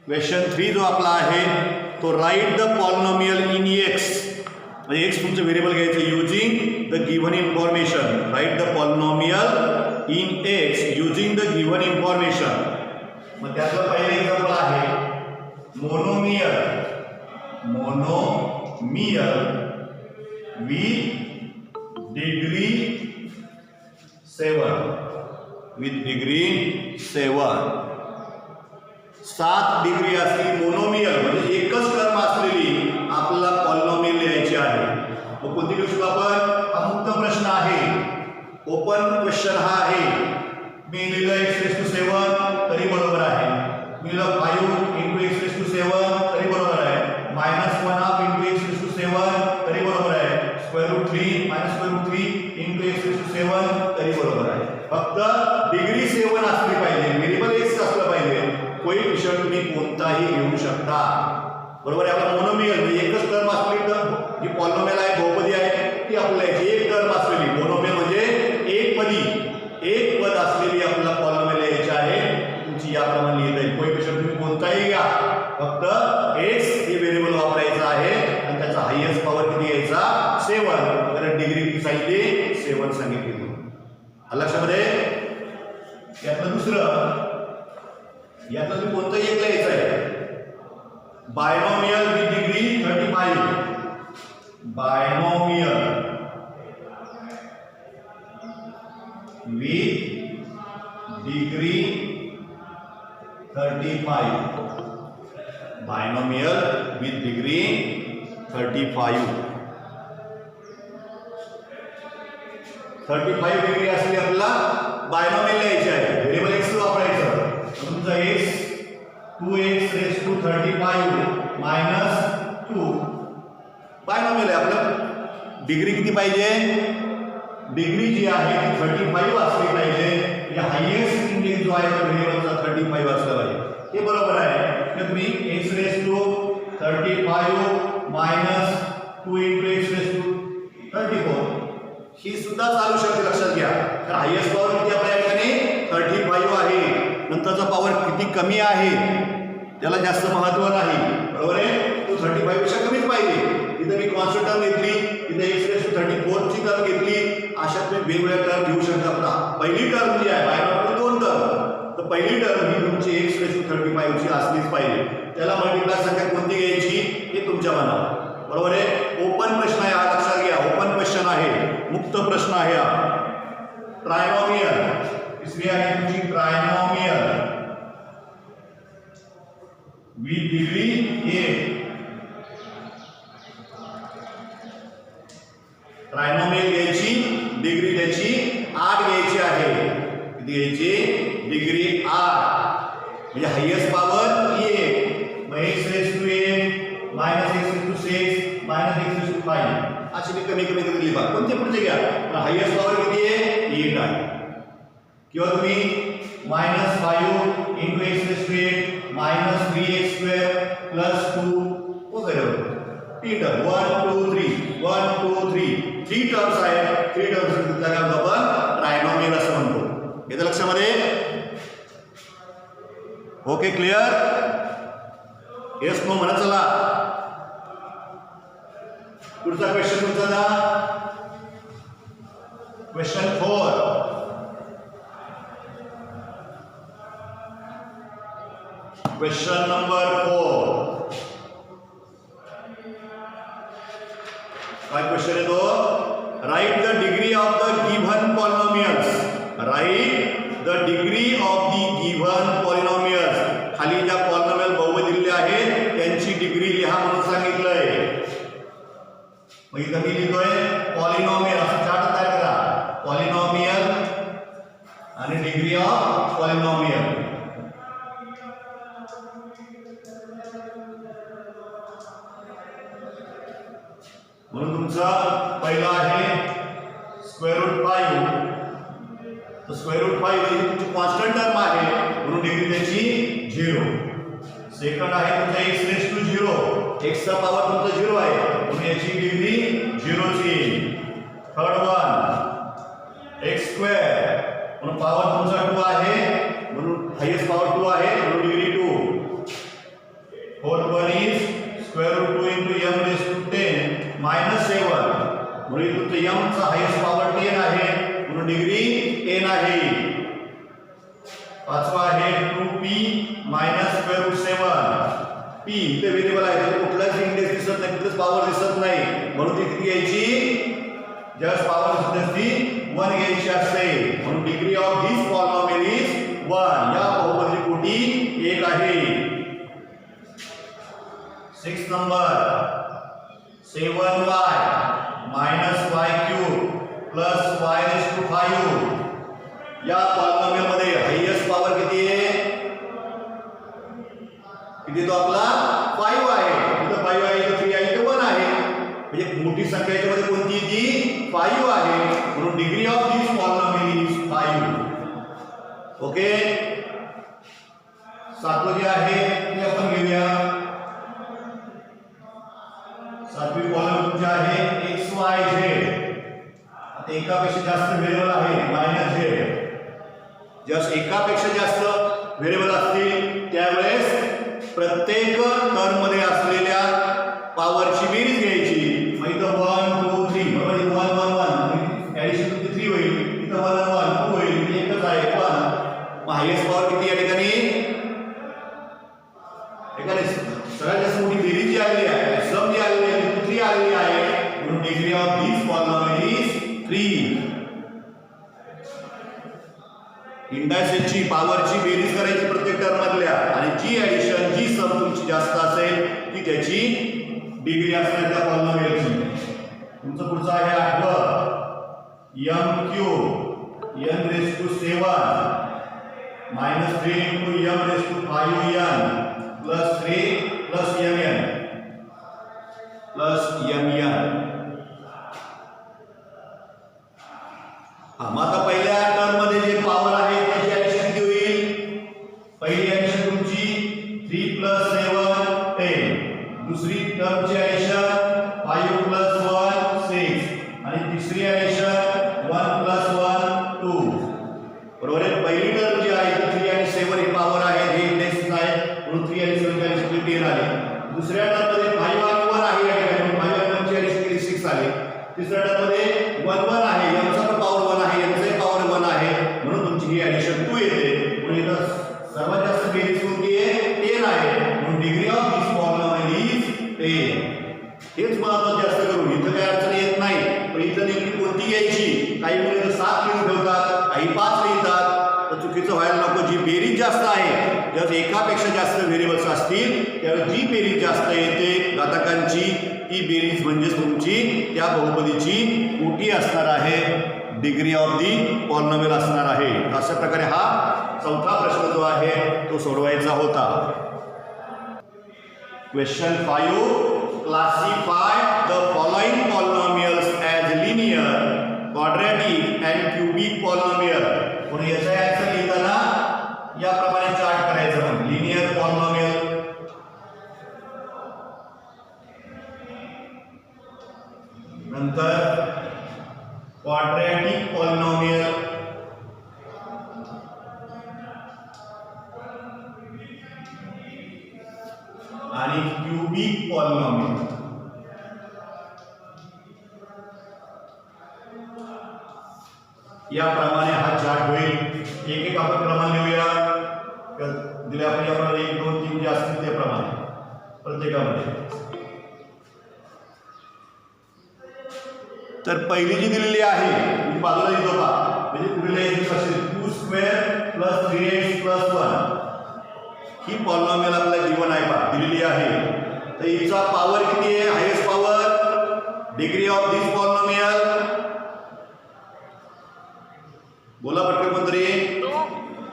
Question 3 जो आपला आहे तो write the polynomial in x, म्हणजे एक्स तुमचं व्हेरिएबल घ्यायचं using the given information. Write the polynomial in x using the given information. मग त्याचं पहिलं एक्झाम्पल आहे monomial. Monomial with degree 7. With degree 7. 7 degree असली मोनोमियल म्हणजे एकच टर्म असलेली आपल्याला पॉलिनॉमियल लिहायची आहे. मग कोणती लिहू शकतो आपण? हा मुक्त प्रश्न आहे, ओपन क्वेश्चन हा आहे. मी लिहिलं x⁻⁷ तरी बरोबर आहे. मी लिहिलं 5 × x⁻⁷ तरी बरोबर आहे. -1/2 × x⁻⁷ तरी बरोबर आहे. √3 -√3 × x⁻⁷ तरी बरोबर आहे. फक्त डिग्री 7 असली पाहिजे, व्हेरिएबल x असलं पाहिजे. कोएफिशियंट तुम्ही कोणताही घेऊ शकता. बरोबर आहे. आपला मोनोमियल म्हणजे एकच टर्म असली तर जी पॉलिनॉमियल आहे बहुपदी आहे ती आपल्याला एक टर्म असलेली मोनोमियल म्हणजे एक पद असलेली आपल्याला पॉलिनॉमियल यायची आहे. तुमची याप्रमाणे लिहिता येईल. कोएफिशियंट तुम्ही कोणताही घ्या, फक्त x हे व्हेरिएबल वापरायचं आहे आणि त्याचा हायेस्ट पॉवर किती यायचा? 7. तर डिग्री किती सांगितली? 7 सांगितली. लक्षामध्ये यातलं दुसरं, यातलं तुम्ही कोणतंही एक लिहायचं आहे. Binomial with degree 35. Binomial with degree 35. Binomial with degree 35. 35 degree असली आपल्याला बायनॉमियल लिहायची आहे. व्हेरिएबल एक्स वापरायचं. तुमचा x 2x⁻35 - 2 बायनॉमियल आहे. आपलं डिग्री किती पाहिजे? डिग्री जी आहे ती 35 असली पाहिजे. म्हणजे हायेस्ट इंडेक्स जो आहे तो व्हेरिएबलचा 35 असला पाहिजे. हे बरोबर आहे. तर तुम्ही x⁻35 - 2 × x⁻34 ही सुद्धा चालू शकते. लक्षात घ्या. तर हायेस्ट पॉवर किती आपल्या ठिकाणी? 35 आहे. नंतरचा पॉवर किती कमी आहे त्याला जास्त महत्व नाही. बरोबर आहे. तो 35 पेक्षा कमीच पाहिजे. इथे मी कॉन्स्टंट टर्म घेतली, इथे x⁻34 ची टर्म घेतली. अशा तुम्ही वेगवेगळ्या टर्म घेऊ शकता. आपला पहिली टर्म जी आहे बायनॉमियल 2 टर्म, तर पहिली टर्म ही तुमची x⁻35 ची असलीच पाहिजे. त्याला मल्टिप्लाय संख्या कोणती घ्यायची हे तुमच्या मनावर. बरोबर आहे. ओपन प्रश्न आहे हा, लक्षात घ्या. ओपन क्वेश्चन आहे, मुक्त प्रश्न आहे हा. ट्रायनॉमियल तिसरी आहे तुमची ट्रायनॉमियल विथ डिग्री 8. ट्रायनॉमियल घ्यायची, डिग्री त्याची 8 घ्यायची आहे. किती घ्यायची? डिग्री 8 म्हणजे हायेस्ट पॉवर 1. मग x⁻8 - x⁻6 - x⁻5 अशी मी कमी लिहिली बघा. कोणते पुढचे घ्या. हायेस्ट पॉवर किती आहे? 8 आहे. किंवा तुम्ही -5 × x⁻8 - 3x² + 2 वगैरे वगैरे. 3 टर्म 1 2 3 1 2 3 3 टर्म्स आहेत. 3 टर्म्स त्याला आपण ट्रायनॉमियल असं म्हणतो. येतं लक्षामध्ये? Okay, clear? येस नो म्हणा. चला पुढचा क्वेश्चन तुमचा ना क्वेश्चन 4. Question number 4. काय क्वेश्चन आहे तो? Right the degree of the given polynomials. Right the degree of the given polynomials. खाली ज्या पॉलिनॉमियल बहुपदी दिलेले आहेत त्यांची डिग्री लिहा म्हणून सांगितलंय. मग इथं मी लिहितोय पॉलिनॉमियल असं चार्ट तयार करा. पॉलिनॉमियल आणि डिग्री ऑफ पॉलिनॉमियल. म्हणून तुमचा पहिला आहे √5. तर √5 ही तुमची कॉन्स्टंट टर्म आहे म्हणून डिग्री त्याची 0. सेकंड आहे तुमचा x⁻0. x चा पॉवर तुमचा 0 आहे म्हणून याची डिग्री 0 ची येईल. थर्ड वन x² म्हणून पॉवर तुमचा 2 आहे म्हणून हायेस्ट पॉवर 2 आहे म्हणून degree 2. Fourth one is square root 2 into m raised to 10 minus 7. म्हणून तुमचं m चा हायेस्ट पॉवर 10 आहे म्हणून डिग्री 10 आहे. पाचवा आहे 2p minus square root 7. p इथे व्हेरिएबल आहे तर कुठलाच इंडेक्स दिसत नाही, कुठलाच पॉवर दिसत नाही म्हणून ती किती घ्यायची, ज्यावेळेस पॉवर दिसत असती 1 घ्यायची असते म्हणून degree of this polynomial is 1. या बहुपदीची कोटी 1 आहे. 6 number 7y minus y cube plus y raised to 5. या पॉलिनॉमियल मध्ये हायेस्ट पॉवर किती आहे, किती तो आपला 5 आहे. इथं 5 आहे, इथं 3 आहे, इथं 1 आहे. म्हणजे मोठी संख्या याच्यामध्ये कोणती ती 5 आहे म्हणून degree of this polynomial is 5. Okay. सातवं जे आहे ते आपण घेऊया. सातवी कॉलम तुमची आहे XYZ. आता एकापेक्षा जास्त व्हेरिएबल आहे -z. जस्ट एकापेक्षा जास्त व्हेरिएबल असतील त्यावेळेस प्रत्येक टर्म मध्ये असलेल्या पॉवरची बेरीज घ्यायची. मग इथं 1 2 3 बरोबर 1 1 1 ऍडिशन तुमची 3 होईल. इथं 1 1 2 होईल. एकच आहे 1. मग हायेस्ट पॉवर किती या ठिकाणी, एकाने सगळ्यात जास्त मोठी बेरीज जी आलेली आहे, सम जी आलेली आहे ती 3 आलेली आहे म्हणून degree of this polynomial is 3. इंडायसेसची पॉवरची बेरीज करायची प्रत्येक टर्म मधल्या आणि जी ऍडिशन जी सम तुमची जास्त असेल ती त्याची डिग्री असणार त्या पॉलिनॉमियलची. तुमचं पुढचं आहे 8व m cube n raise to 7 minus 3 into m raised to 5n plus 3 plus mn plus mn. मग आता पहिल्या टर्म मध्ये जे पॉवर आहे त्याची ऍडिशन किती होईल, पहिली ऍडिशन तुमची 3 plus 7 10. दुसरी टर्मची ऍडिशन 5 plus 1 6 आणि तिसरी ऍडिशन 1 plus 1 2. बरोबर आहे. पहिली टर्म जी आहे 3 आणि 7 ही पॉवर आहे, हे इंडेक्स आहे म्हणून 3 आणि 7 ची ऍडिशन 10 आली. दुसऱ्या टर्म मध्ये 5 आणि 1 आहे या ठिकाणी 5 आणि 1 ची ऍडिशन केली 6 आली. तिसऱ्या टर्म मध्ये 1 1 आहे, याचा पण पॉवर 1 आहे, याचा पॉवर 1 आहे म्हणून तुमची ही ऍडिशन 2 येते. म्हणून इथं सर्वात जास्त बेरीज कोणती आहे 10 आहे म्हणून degree of this polynomial is 10. हेच महत्त्वाचे जास्त करून इथं काही अडचण येत नाही. पण इथं नेमकी कोणती घ्यायची, काही मुले 7 लिहून ठेवतात, काही 5 लिहितात, तर चुकीचं व्हायला नको. जी बेरीज जास्त आहे, जर एकापेक्षा जास्त व्हेरिएबल्स असतील त्यावेळी जी बेरीज जास्त येते घातांकांची ती बेरीज म्हणजेच तुमची त्या बहुपदीची कोटी असणार आहे, डिग्री ऑफ दी पॉलिनॉमियल असणार आहे. अशा प्रकारे हा चौथा प्रश्न जो आहे तो सोडवायचा होता. Question 5. Classify the following polynomials as linear, quadratic and cubic polynomial. म्हणून याचा आन्सर लिहिताना याप्रमाणे चार्ट करायचं. मग लिनियर पॉलिनॉमियल, नंतर क्वाड्रॅटिक पॉलिनॉमियल, आणि क्यूबिक पॉलिनॉमियल. याप्रमाणे हा चार्ट होईल. एक एक आपण क्रमाने लिहूया. दिल्या आपण याप्रमाणे 1 2 3 जे असतील त्याप्रमाणे प्रत्येकामध्ये. तर पहिली जी दिलेली आहे ती बाजूला लिहितो का, म्हणजे पुढील एक असेल 2 स्क्वेअर प्लस 3x प्लस 1. ही पॉलिनॉमियल आपल्याला गिवन आहे पहा दिलेली आहे. तर हिचा पॉवर किती आहे, highest power, degree of this polynomial. बोला पटकन कोणतरी.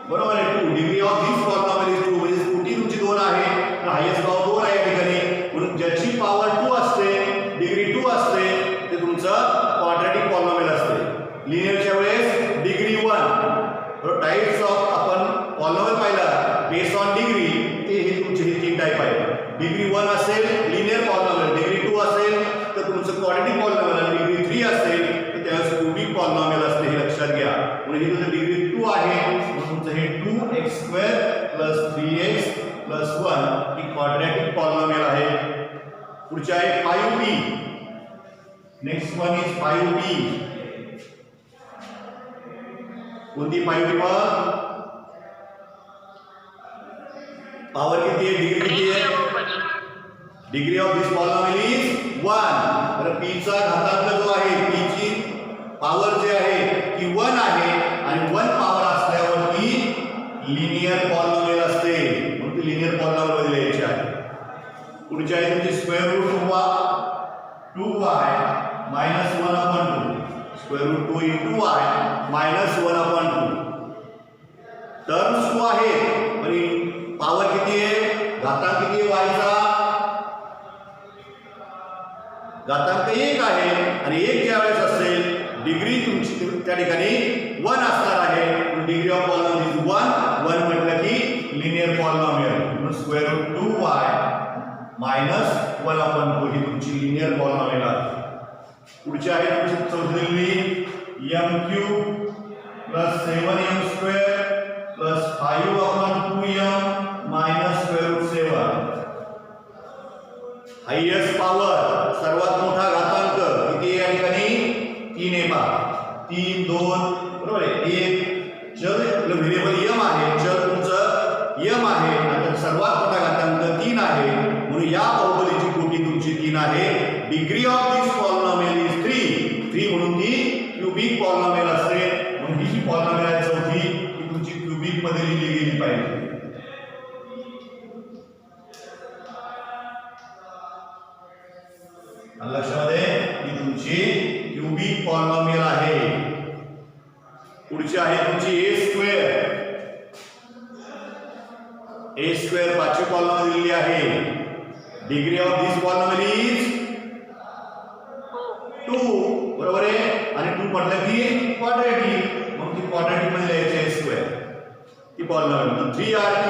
बरोबर आहे 2. Degree of this polynomial is 2. म्हणजे कोटी तुमची 2 आहे तर हायेस्ट पॉवर 2 आहे या ठिकाणी. म्हणून ज्याची पॉवर 2 असते, डिग्री 2 असते, ते तुमचं क्वाड्रॅटिक पॉलिनॉमियल असते. लिनियरच्या वेळेस डिग्री 1. तर टाइप्स ऑफ आपण पॉलिनॉमियल पाहिला बेस्ड ऑन डिग्री, ते हे तुमचे हे 3 टाइप आहे. डिग्री 1 असेल लिनियर पॉलिनॉमियल, डिग्री 2 असेल तर तुमचं क्वाड्रॅटिक पॉलिनॉमियल, आणि डिग्री 3 असेल तर त्यावेळेस क्यूबिक पॉलिनॉमियल असते. हे लक्षात घ्या. म्हणजे ही तुमचं डिग्री 2 आहे म्हणून तुमचं हे 2x² + 3x + 1 ही क्वाड्रॅटिक पुढचे आहे 5p. Next one is 5p. कोणती 5p मग? पॉवर किती आहे, डिग्री किती आहे? Degree of this polynomial is 1. तर p चा घातांक जो आहे, p ची पॉवर जे आहे ती 1 आहे आणि 1 पॉवर असल्यावरती लिनियर पॉलिनॉमियल असते, म्हणून ती लिनियर पॉलिनॉमियल मध्ये लिहायची आहे. पुढची आहे तुमची square root 2y minus 1/2. Square root 2 into y minus 1/2. Terms 2 आहे आणि पॉवर किती आहे, घातांक किती आहे y चा? घातांक 1 आहे आणि 1 ज्या वेळेस असेल डिग्री तुमची त्या ठिकाणी 1 असणार आहे. डिग्री ऑफ पॉलिनॉमियल इज 1 म्हटलं की लिनियर पॉलिनॉमियल, म्हणून स्क्वेअर रूट 2y मायनस 1/2 ही तुमची लिनियर पॉलिनॉमियल आहे. पुढची आहे तुमची चौथी m³ plus 7m² plus 5/2m minus square root 7. Highest power सर्वात मोठा घातांक किती आहे या ठिकाणी? 3 आहे पहा. 3 2 बरोबर आहे. एक चल व्हेरिएबल m आहे, चल तुमचं m आहे आणि सर्वात मोठा घातांक 3 आहे, म्हणून या बहुपदीची कोटी तुमची 3 आहे. Degree of this polynomial is 3 म्हणून ती क्यूबिक पॉलिनॉमियल असते, म्हणून ही जी पॉलिनॉमियल आहे चौथी ती तुमची क्यूबिक मध्ये लिहिली गेली पाहिजे. लक्षामध्ये ही तुमची क्यूबिक पॉलिनॉमियल आहे. पुढची आहे तुमची a² पाचवी पॉलिनॉमियल दिलेली आहे. Degree of this polynomial is 2 बरोबर आहे आणि 2 म्हटलं की क्वाड्रॅटिक, मग ती क्वाड्रॅटिक मध्ये लिहायची a² ती polynomial. 3r³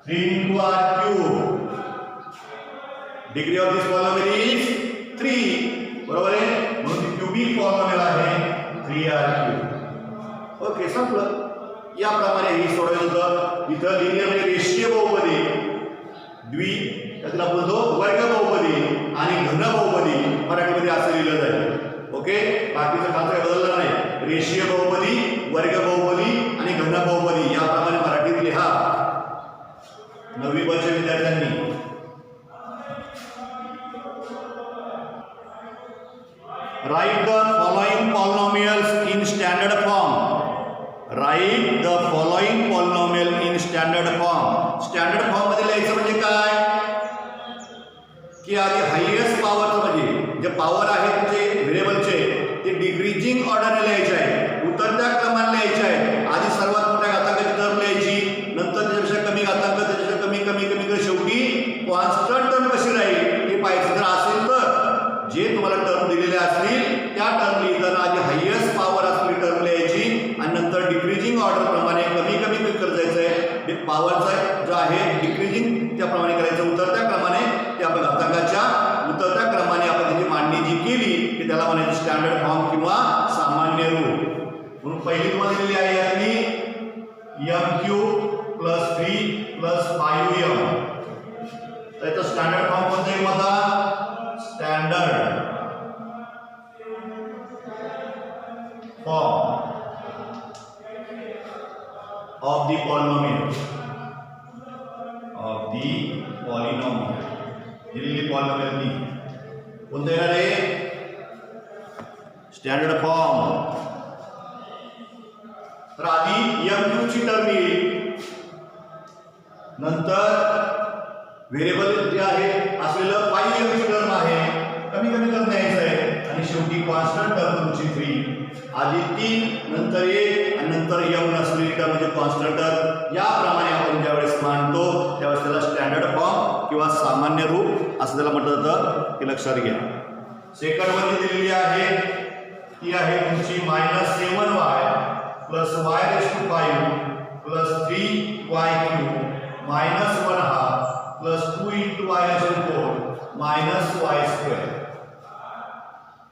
3 × r³. Degree of this polynomial is 3 बरोबर आहे, म्हणून ती क्यूबिक पॉलिनॉमियल आहे 3r³. ओके, संपलं. याप्रमाणे ही सोडवलं. इथं लिनियर म्हणजे रेषीय बहुपदी, त्याला आपण म्हणतो वर्ग बहुपदी आणि घन बहुपदी मराठीमध्ये असं लिहिलं जाईल. ओके, बाकीचं मात्र बदललं नाही. रेषीय बहुपदी, वर्ग बहुपदी आणि घन बहुपदी याप्रमाणे मराठीत लिहा 9वी ब च्या विद्यार्थ्यांनी. Write the following polynomials in standard form. Write the following polynomial in standard form. Standard form मध्ये लिहायचं म्हणजे काय की आधी हायेस्ट पॉवरचं म्हणजे जे पॉवर आहे तुमचे व्हेरिएबलचे ते डिक्रीजिंग ऑर्डरने लिहायचे आहे, उतरत्या क्रमाने लिहायचे आहे. आधी सर्वात मोठ्या घातांकाची टर्म लिहायची, नंतर त्याच्यापेक्षा कमी घातांक, त्याच्यापेक्षा कमी कमी कमी कर, शेवटी कॉन्स्टंट टर्म कशी राहील हे पाहायचं. जर असेल तर जे तुम्हाला टर्म दिलेले असतील त्या टर्म लिहिताना आधी हायेस्ट पॉवर असलेली टर्म लिहायची आणि नंतर डिक्रीजिंग ऑर्डर प्रमाणे कमी कमी करत जायचंय. पॉवरचा जो आहे डिक्रीजिंग त्याप्रमाणे करायचं, उतरत्या क्रमाने त्या घातांकाच्या उतरत्या क्रमाने आपण त्याची मांडणी जी केली की त्याला म्हणायचं स्टँडर्ड फॉर्म किंवा सामान्य रूप. म्हणून पहिली तुम्हाला दिलेली आहे यातली m³ प्लस 3 प्लस 5m. त्याचा स्टँडर्ड फॉर्म कोणता आहे माझा? Standard form of the polynomial दिलेली पॉलिनॉमियल कोणतं येणार आहे? Standard form. तर आधी m³ ची टर्म येईल, नंतर व्हेरिएबल जे आहे असलेलं 5m ची टर्म आहे, कमी कमी करत न्यायचं आहे आणि शेवटी कॉन्स्टंट टर्म तुमची 3. आधी 3 नंतर 1 आणि नंतर m नसलेली टर्म म्हणजे कॉन्स्टंट टर्म. याप्रमाणे आपण ज्यावेळेस मांडतो त्यावेळेस त्याला स्टँडर्ड फॉर्म किंवा सामान्य रूप असं त्याला म्हटलं जातं, हे लक्षात घ्या. सेकंड मध्ये दिलेली आहे ती आहे तुमची -7y plus y⁵ plus 3y³ minus 1/2 plus 2 × y⁴ minus y².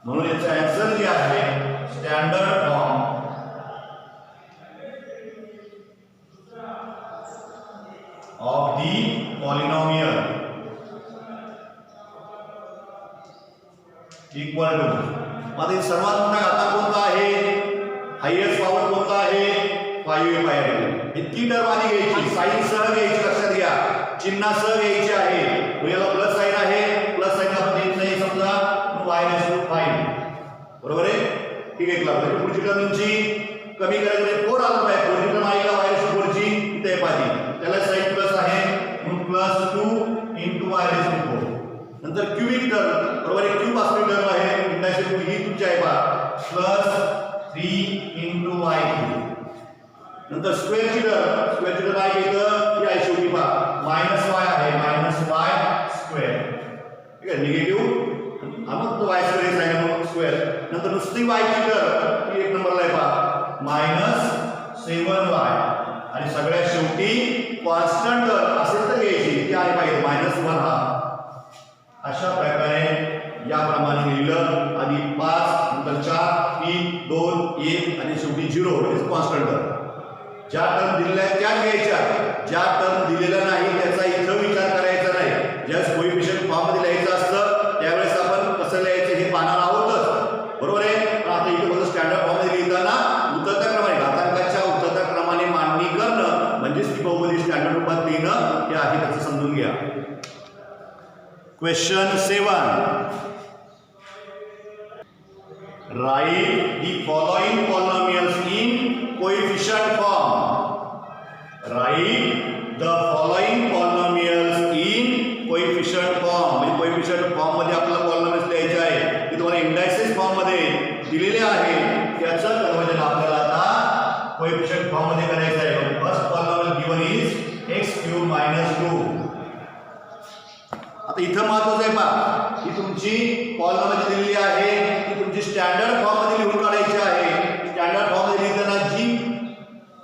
म्हणून याचा आन्सर जे आहे standard form of the polynomial equal to, आता सर्वात मोठा घातांक कोणता आहे, हायएस्ट पॉवर कोणता आहे, 5a पाय आर्टिकल. इतकी टर्म आधी घ्यायची, साइन सह घ्यायची, लक्षात घ्या, चिन्हासह घ्यायची आहे. याला प्लस साइन आहे, प्लस साइन आपण देत नाही समजा, y/5 बरोबर आहे. ठीक आहे, क्लास पुढची टर्म तुमची कमी करायची 4 आला पाहिजे. पुढची टर्म आहे का y/4 ची, इथे पाहिजे, त्याला साइन प्लस आहे म्हणून +2 × y/4. नंतर क्यूबिक टर्म बरोबर आहे, क्यूब असलेली टर्म आहे, इंडायसेस ही तुमची आहे पहा +3 × y3. नंतर स्क्वेअरची टर्म आहे इथं ही आहे शेवटी पहा -y आहे, -y². ठीक आहे, निगेटिव्ह मग तो y² साइन म्हणून स्क्वेअर. नंतर नुसती y ची टर्म ही 1 नंबरला आहे पहा -7y. आणि सगळ्यात शेवटी कॉन्स्टंट टर्म असेल तर घ्यायची, ती आहे पाहिजे -1 हा. अशा प्रकारे याप्रमाणे लिहिलं, आधी 5 नंतर 4 3 2 1 आणि शेवटी 0 म्हणजे कॉन्स्टंट टर्म. ज्या टर्म दिलेल्या आहेत त्याच घ्यायच्या, ज्या टर्म दिलेल्या नाही त्याचा इथं विचार करायचा नाही. ज्यावेळेस कोएफिशियंट फॉर्म मध्ये लिहायचं असतं त्यावेळेस आपण कसं लिहायचं हे पाहणार आहोतच, बरोबर आहे. पण आता इथे फक्त स्टँडर्ड फॉर्म मध्ये लिहिताना उतरत्या क्रमाने, घातांकाच्या उतरत्या क्रमाने मांडणी करणं म्हणजेच ती बहुपदी स्टँडर्ड रूपात लिहिणं हे आहे, त्याचं समजून घ्या. Question 7. Write the following polynomials in coefficient form. Write the following polynomials in coefficient form. म्हणजे coefficient form मध्ये आपल्याला पॉलिनॉमियल्स लिहायचे आहे. ते तुम्हाला इंडायसेस फॉर्म मध्ये दिलेले आहे. त्याचं कन्वर्जन आपल्याला आता coefficient फॉर्म मध्ये करायचं आहे. First polynomial given is x³ - 2. आता इथं महत्त्वाचं आहे पहा, ही तुमची पॉलिनॉमियल दिलेली आहे, ती तुमची स्टँडर्ड फॉर्म मध्ये लिहून काढायची आहे. स्टँडर्ड फॉर्म मध्ये लिहिताना जी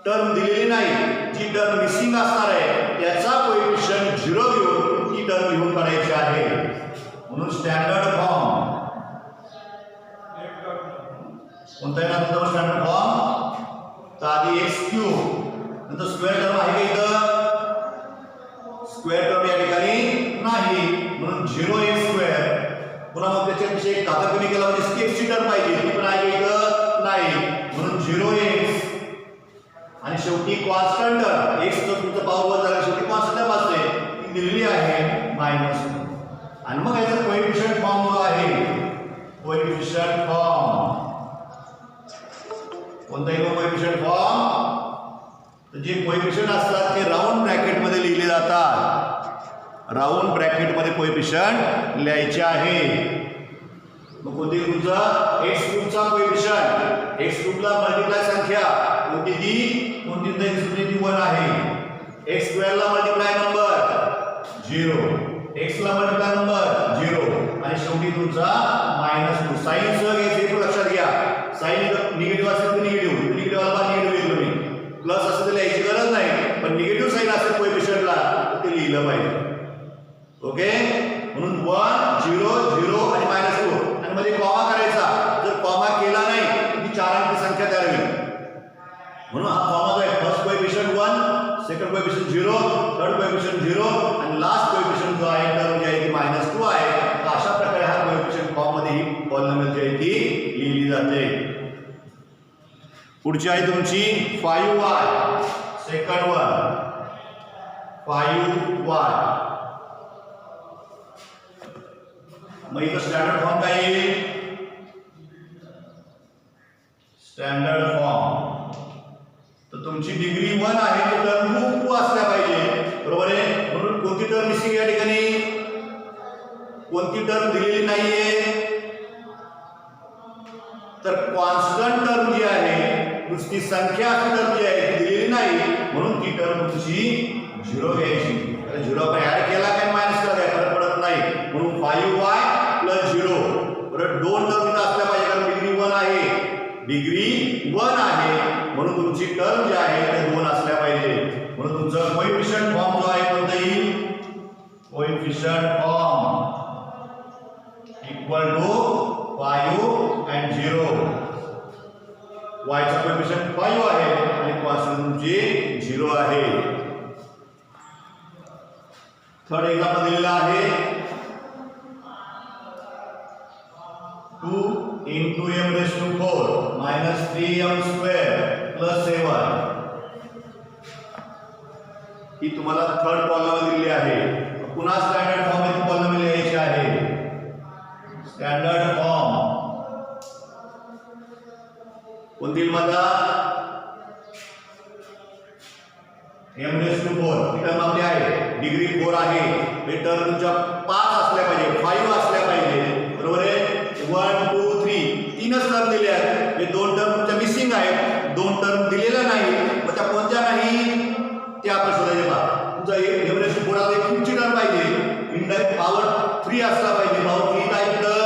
टर्म दिलेली नाही, जी टर्म मिसिंग असणार आहे त्याचा कोएफिशियंट 0 घेऊन ती टर्म लिहून काढायची आहे. म्हणून स्टँडर्ड फॉर्म कोणता आहे ना तुमचा स्टँडर्ड फॉर्म, तर आधी x³ नंतर स्क्वेअर टर्म आहे का इथं, स्क्वेअर टर्म या ठिकाणी नाही म्हणून 0x². पुन्हा मग त्याच्यापेक्षा एक घातांक कमी केला म्हणजे स्केपची टर्म पाहिजे, ती पण आहे इथं नाही म्हणून 0x. आणि शेवटी कॉन्स्टंट टर्म x तर तुमचं पॉवर वर झाला, शेवटी कॉन्स्टंट असते ती दिलेली आहे -2. आणि मग याचा कोएफिशियंट फॉर्म जो आहे, कोएफिशियंट फॉर्म कोणताही कोएफिशियंट फॉर्म, तर जे कोएफिशियंट असतात ते राऊंड ब्रॅकेट मध्ये लिहिले जातात. राऊंड ब्रॅकेट मध्ये कोएफिशियंट लिहायचे आहे. मग कोणती तुमचा x³ चा कोएफिशियंट, x³ ला मल्टिप्लाय संख्या कोणती ती 1 आहे. x² ला मल्टिप्लाय नंबर 0, x ला मल्टिप्लाय नंबर 0 आणि शेवटी तुमचा -2. साइन सह घ्यायचे, लक्षात घ्या. साइन निगेटिव्ह असेल तर निगेटिव्ह आला निगेटिव्ह लिहिलं मी, प्लस असेल तर लिहायची गरज नाही, पण निगेटिव्ह साइन असेल कोएफिशियंटला तर ते लिहिलं पाहिजे. ओके, म्हणून 1 0 0 आणि -2 आणि मध्ये कॉमा करायचा. जर कॉमा केला नाही ती 4 अंकी संख्या तयार होईल. म्हणून हा कॉमा जो आहे, first coefficient 1, second coefficient 0, third coefficient 0 आणि लास्ट कोएफिशियंट जो आहे टर्म जी आहे ती -2 आहे. तर अशा प्रकारे हा कोएफिशियंट फॉर्म मध्ये ही पॉलिनॉमियल जी आहे ती लिहिली जाते. पुढची आहे तुमची 5y, सेकंड वन 5y. मग इथं स्टँडर्ड फॉर्म काय येईल, स्टँडर्ड फॉर्म, तर तुमची डिग्री 1 आहे, तर टर्म 2 असल्या पाहिजे, बरोबर आहे. म्हणून कोणती टर्म मिसिंग या ठिकाणी, कोणती टर्म दिलेली नाहीये, तर कॉन्स्टंट टर्म जी आहे, नुसती संख्या टर्म जी आहे ती दिलेली नाही म्हणून ती टर्म तुमची 0 घ्यायची. 0 आपण ऍड केला काय मायनस केला काय फरक पडत नाही, म्हणून 5y + 0. बरं, 2 टर्म इथं असल्या पाहिजे कारण डिग्री 1 आहे, डिग्री 1 आहे म्हणून तुमची टर्म जी आहे ते 2 असल्या पाहिजे. म्हणून तुमचा कोएफिशियंट फॉर्म जो आहे कोणता येईल, coefficient form equal to 5 and 0. y चा कोएफिशियंट 5 आहे आणि कॉन्स्टंट तुमची 0 आहे. थर्ड एक्झाम्पल दिलेला आहे into m raised to 4 minus 3m square plus 7 ही तुम्हाला थर्ड कॉलम दिलेली आहे. पुन्हा स्टँडर्ड फॉर्म मध्ये कॉलम लिहायचे आहे. स्टँडर्ड फॉर्म कोणतील माझा m raised to 4 he term आपली आहे. डिग्री 4 आहे. हे टर्म तुमच्या 5 असल्या पाहिजे, 5 असल्या पाहिजे. बरोबर आहे. 1 2 3 तीनच टर्म दिले आहेत. हे दोन टर्म तुमच्या मिसिंग आहेत. दोन टर्म दिलेल्या नाही. मग त्या कोणत्या नाही ते आपण शोधायचे. पहा तुमचा m raised to 4 ला एक तुमची टर्म पाहिजे. इंडायरेक्ट पॉवर 3 असला पाहिजे. पॉवर 3 काय इथं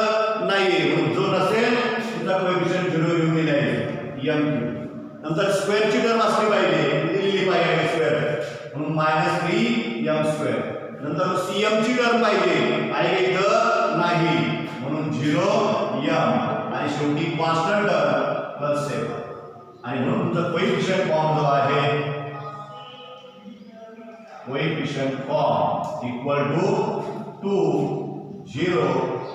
नाहीये. म्हणून जो नसेल तुमचा कोएफिशियंट 0 घेऊन दिला आहे m3. नंतर स्क्वेअरची टर्म असली पाहिजे. दिलेली पाहिजे स्क्वेअर म्हणून -3m स्क्वेअर. नंतर cm ची टर्म पाहिजे आहे इथं नाही म्हणून 0m आणि शेवटी कॉन्स्टंट टर्म +7 आणि म्हणून तुमचा कोएफिशियंट फॉर्म जो आहे coefficient form equal to 2 0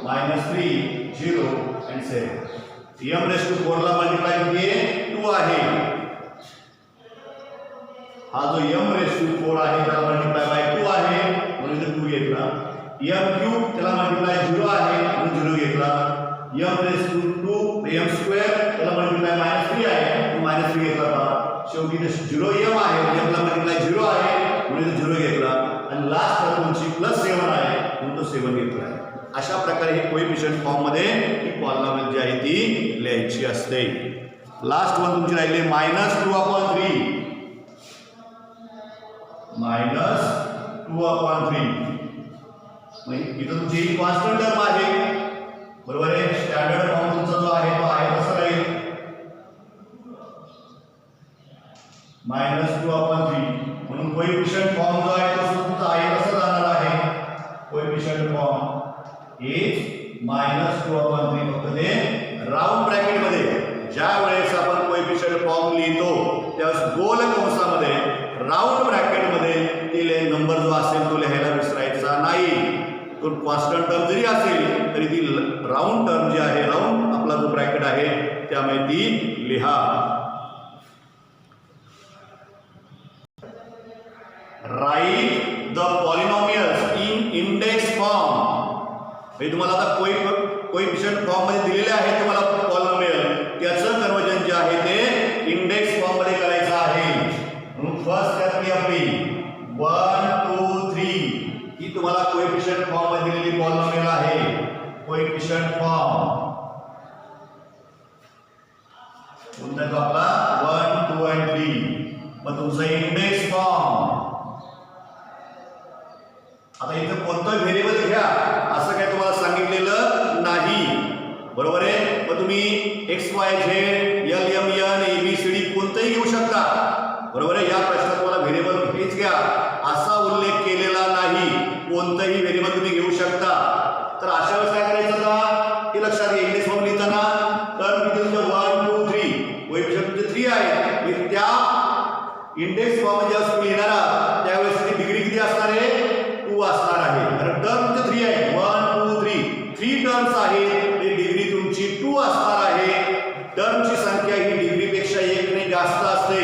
-3 0 and 7. m raised to 4 ला मल्टिप्लाय किती 2 आहे. हा जो m raised to 4 आहे त्याला मल्टिप्लाय बाय 2 आहे म्हणून इथे 2 घेतला. m क्यूब त्याला मल्टिप्लाय 0 आहे म्हणून 0 घेतला. m raised to 2 m square त्याला मल्टिप्लाय -3 आहे म्हणून -3 घेतला. शेवटी इथे 0m आहे m ला मल्टिप्लाय 0 आहे म्हणून इथे 0 घेतला आणि लास्ट टर्म तुमची +7 आहे म्हणून तो 7 घेतला. अशा प्रकारे हे कोएफिशियंट फॉर्म मध्ये ही पॉलिनॉमियल जी आहे ती लिहायची असते. लास्ट वन तुमची राहिली -2/3 -2/3 इथं तुमची कॉन्स्टंट टर्म आहे. बरोबर आहे. स्टँडर्ड फॉर्म तुमचा जो आहे तो आहे तसा राहील -2/3 म्हणून कोएफिशियंट फॉर्म जो आहे तो तुमचा आहे तसा जाणार आहे. कोएफिशियंट फॉर्म इज -2/3 फक्त ते राऊंड ब्रॅकेट मध्ये ज्या वेळेस आपण कोएफिशियंट फॉर्म लिहितो त्यावेळेस गोल कंसामध्ये राऊंड ब्रॅकेट मध्ये दिले नंबर जो असेल तो लिहायला विसरायचा नाही. तो कॉन्स्टंट टर्म जरी असेल तरी ती राऊंड टर्म जी आहे राऊंड आपला जो ब्रॅकेट आहे त्यामुळे ती लिहा. Write the polynomials in index form. हे तुम्हाला आता कोएफिशियंट फॉर्म मध्ये दिलेले आहे तुम्हाला पॉलिनॉमियल त्याचं कन्वर्जन जे आहे ते इंडेक्स फॉर्म मध्ये करायचं आहे. म्हणून फर्स्ट त्यातली आपली 1 2 3 ही तुम्हाला कोएफिशियंट फॉर्म मध्ये दिलेली पॉलिनॉमियल आहे. कोएफिशियंट फॉर्म कोणता आपला 1 2 आणि 3. मग तुमचा इंडेक्स फॉर्म आता इथं कोणतं व्हेरिएबल घ्या असं काय तुम्हाला सांगितलेलं नाही. बरोबर आहे. मग तुम्ही x y z l m n a b c d कोणतंही घेऊ शकता. बरोबर आहे. या प्रश्नात तुम्हाला व्हेरिएबल हेच घ्या असा उल्लेख केलेला नाही. कोणतंही व्हेरिएबल तुम्ही घेऊ शकता. तर अशा वेळेस काय करायचं का हे लक्षात घ्या. इंडेक्स फॉर्म लिहिताना तर मी तुमचं 1 2 3 कोएफिशियंट तुमचे 3 आहे. मी त्या इंडेक्स फॉर्म जेव्हा तुम्ही लिहिणार त्यावेळेस ती डिग्री किती असणार आहे 2 असणार आहे. कारण टर्म तुमचे 3 आहे 1 2 3 टर्म्स आहेत. ही डिग्री तुमची 2 असणार आहे. टर्मची संख्या ही डिग्रीपेक्षा 1 ने जास्त असते.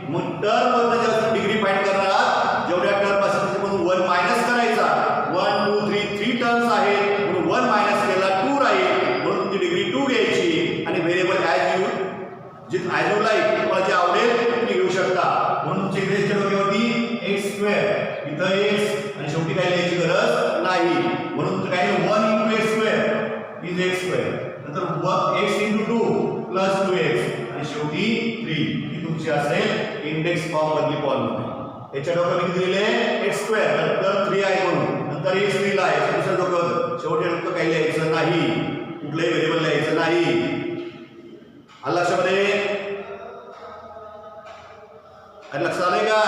मग टर्म मध्ये जेव्हा डिग्री फाइंड करणार जेवढ्या टर्म असतील त्याच्यामधून 1 मायनस करायचा. 1 2 3 टर्म्स आहेत म्हणून 1 मायनस केला 2 राहील म्हणून तुमची डिग्री 2 घ्यायची आणि व्हेरिएबल ॲज यू लाईक तुम्हाला जे आवडेल तुम्ही घेऊ शकता. म्हणून तुमच्या इथेच्या डोक्यावरती x² इथं x आणि शेवटी काय लिहायची गरज नाही. म्हणून काय 1 × x² इज x². नंतर x × 2 + 2x आणि शेवटी 3 ही तुमची असेल इंडेक्स फॉर्म मधली पॉलिनॉमियल. याच्या डोक्यावर किती दिलेले x² तर 3 आहे म्हणून नंतर x दिला आहे दुसऱ्या डोक्यावर शेवटी डोकं काही लिहायचं नाही. कुठलंही व्हेरिएबल लिहायचं नाही. आलं लक्षामध्ये लक्षात आलंय का.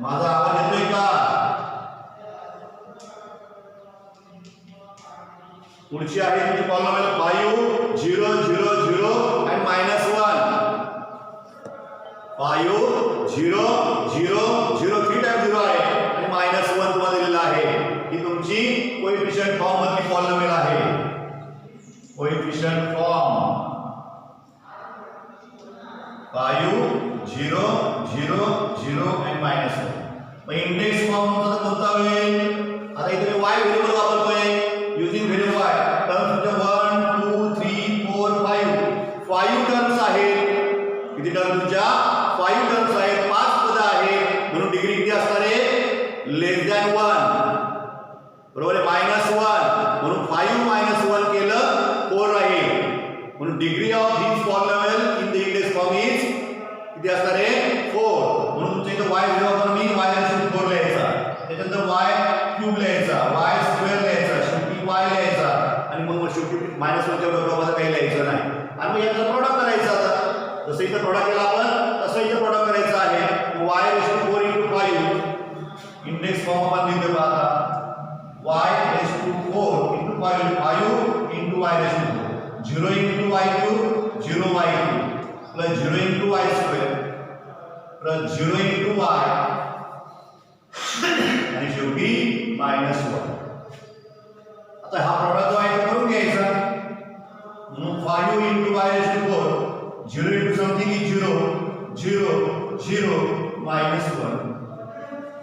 माझा आवाज येतोय का. पुढची आहे तुमची पॉलिनॉमियल 5 0 0 0 आणि -1. 5 0 0 0 3 टाइम 0 आहे आणि -1 तुम्हाला दिलेला आहे. ही तुमची तुमची कोएफिशियंट फॉर्म मधली पॉलिनॉमियल आहे. Coefficient form 5 0 0 0 and -1. मग इंडेक्स फॉर्म कोणता होईल? आता इथे y व्हेरिएबल वापरतोय युजिंग व्हेरिएबल y. टर्म्स म्हणजे 1 2 3 4 5 टर्म्स आहेत. किती टर्म तुमच्या? 5 टर्म्स आहेत. 5 पद आहेत. म्हणून डिग्री किती असणार आहे? लेस दॅन 1. बरोबर आहे? -1 म्हणून 5 -1 केलं 4 राहील. म्हणून degree of this polynomial in the index form is किती असणार आहे? 4. म्हणून तुमच्या इथे y व्हॅल्यू आपण मी y4 लिहायचा. त्याच्यानंतर y³ लिहायचा, y² लिहायचा, शेवटी y लिहायचा आणि मग शेवटी -1 च्या बरोबर काही लिहायचं नाही. आणि मग याचं प्रोडक्ट करायचं. आता जसं इथं प्रोडक्ट केला आपण तसं इथं प्रोडक्ट करायचं आहे. y4 × 5 इंडेक्स फॉर्म आपण लिहितो आता y4 × 5 5 × y4 0 × y3 0 y3 plus 0 × y² plus 0 × y आणि शेवटी -1. आता हा प्रोडक्ट जो आहे तो करून घ्यायचा. म्हणून 5 × y4 0 × समथिंग इज 0 0 0 -1.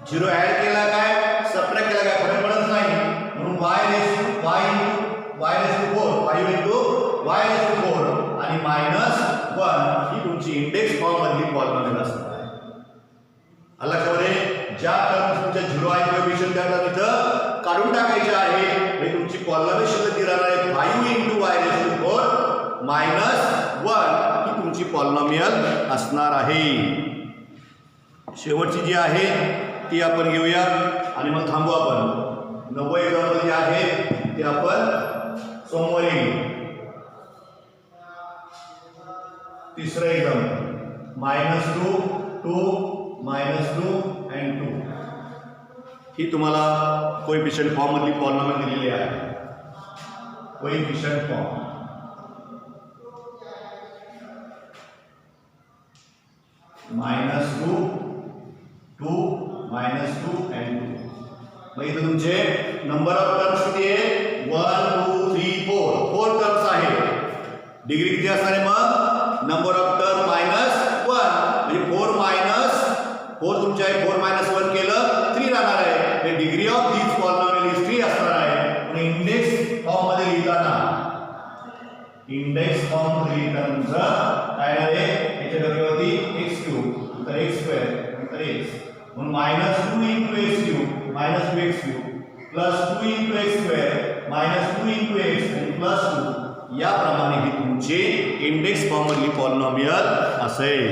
0 ऍड केला काय सबट्रॅक्ट केला काय फरक पडत नाही. म्हणून y4 5 × y4 आणि -1 ही तुमची इंडेक्स फॉर्म मधली पॉलिनॉमियल असणार आहे. लक्षामध्ये ज्या टर्म्स तुमच्या 0 आहे कोएफिशियंट त्या टर्म इथं काढून टाकायचे आहे. म्हणजे तुमची पॉलिनॉमियल शिल्लक राहणार आहे 5 × y4 -1 ही तुमची पॉलिनॉमियल असणार आहे. शेवटची जी आहे ती आपण घेऊया आणि मग थांबू. आपण 90 एक्झाम्पल जे आहे ते आपण सोमवारी घेऊ. तिसरं एक्झाम्पल -2 2 and 2 ही तुम्हाला कोएफिशियंट फॉर्म मधली पॉलिनॉमियल दिलेली आहे. Coefficient form -2 2 and 2. मग इथे तुमचे नंबर ऑफ टर्म्स किती आहे? 1 2 3 4 टर्म्स आहे. डिग्री किती असणार आहे? मग नंबर ऑफ टर्म -1 म्हणजे 4 तुमच्या आहे. 4 -1 केलं 3 राहणार आहे. हे degree of this polynomial is 3 असणार आहे. म्हणून इंडेक्स फॉर्म मध्ये लिहिताना तुमचं काय आहे? याच्या जागेवरती x³ नंतर x² नंतर x. म्हणून -2 × x³ -2x³ plus 2 × x² -2 × x आणि प्लस 2 याप्रमाणे ही तुमची इंडेक्स फॉर्म मधली पॉलिनॉमियल असेल.